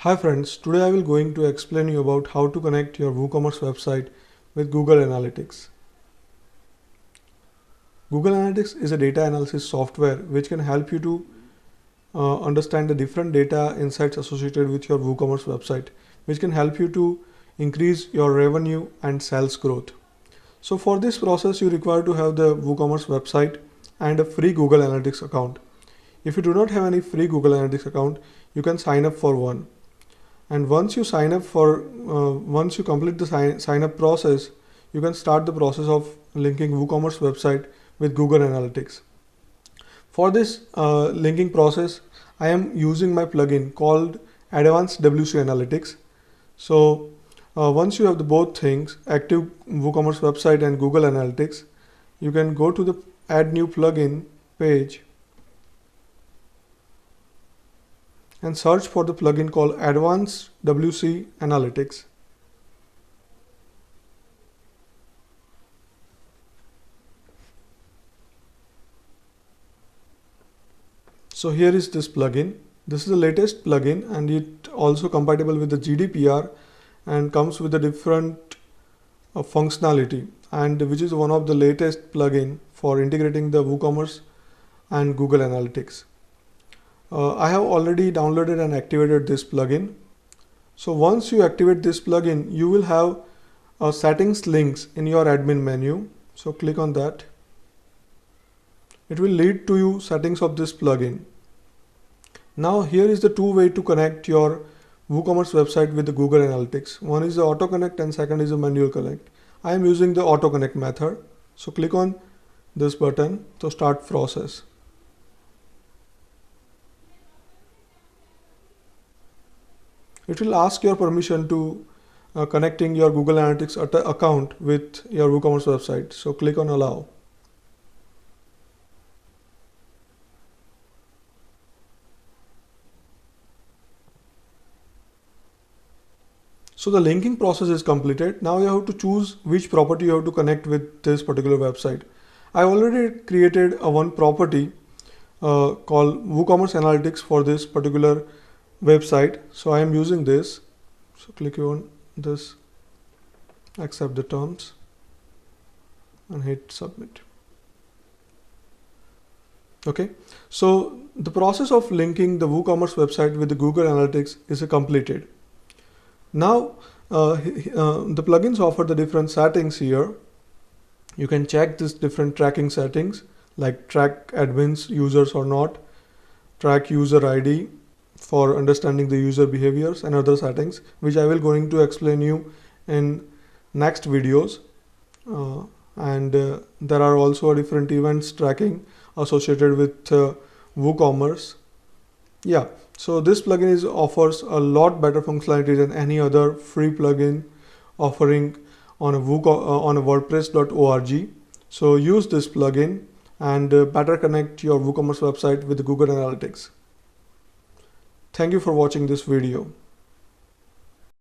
Hi friends, today I will going to explain you about how to connect your WooCommerce website with Google Analytics. Google Analytics is a data analysis software which can help you to understand the different data insights associated with your WooCommerce website, which can help you to increase your revenue and sales growth. So for this process, you require to have the WooCommerce website and a free Google Analytics account. If you do not have any free Google Analytics account, you can sign up for one. And once you once you complete the sign up process, you can start the process of linking WooCommerce website with Google Analytics. For this linking process, I am using my plugin called Advanced WC Analytics. So once you have the both things, active WooCommerce website and Google Analytics, you can go to the Add New Plugin page and search for the plugin called Advanced WC Analytics. So here is this plugin. This is the latest plugin and it also compatible with the GDPR and comes with a different functionality, and which is one of the latest plugin for integrating the WooCommerce and Google Analytics. I have already downloaded and activated this plugin. So once you activate this plugin, you will have settings links in your admin menu. So click on that. It will lead to you settings of this plugin. Now here is the two way to connect your WooCommerce website with the Google Analytics. One is the auto connect and second is the manual connect. I am using the auto connect method. So click on this button to start process. It will ask your permission to connecting your Google Analytics account with your WooCommerce website. So click on allow. So the linking process is completed. Now you have to choose which property you have to connect with this particular website. I already created a one property called WooCommerce Analytics for this particular website. So I am using this. So click on this, accept the terms and hit submit. Okay, so the process of linking the WooCommerce website with the Google Analytics is completed. Now the plugins offer the different settings here. You can check this different tracking settings like track admins, users or not, track user ID for understanding the user behaviors and other settings, which I will going to explain you in next videos. There are also different events tracking associated with WooCommerce. Yeah, so this plugin offers a lot better functionality than any other free plugin offering on a WordPress.org. So use this plugin and better connect your WooCommerce website with Google Analytics. Thank you for watching this video.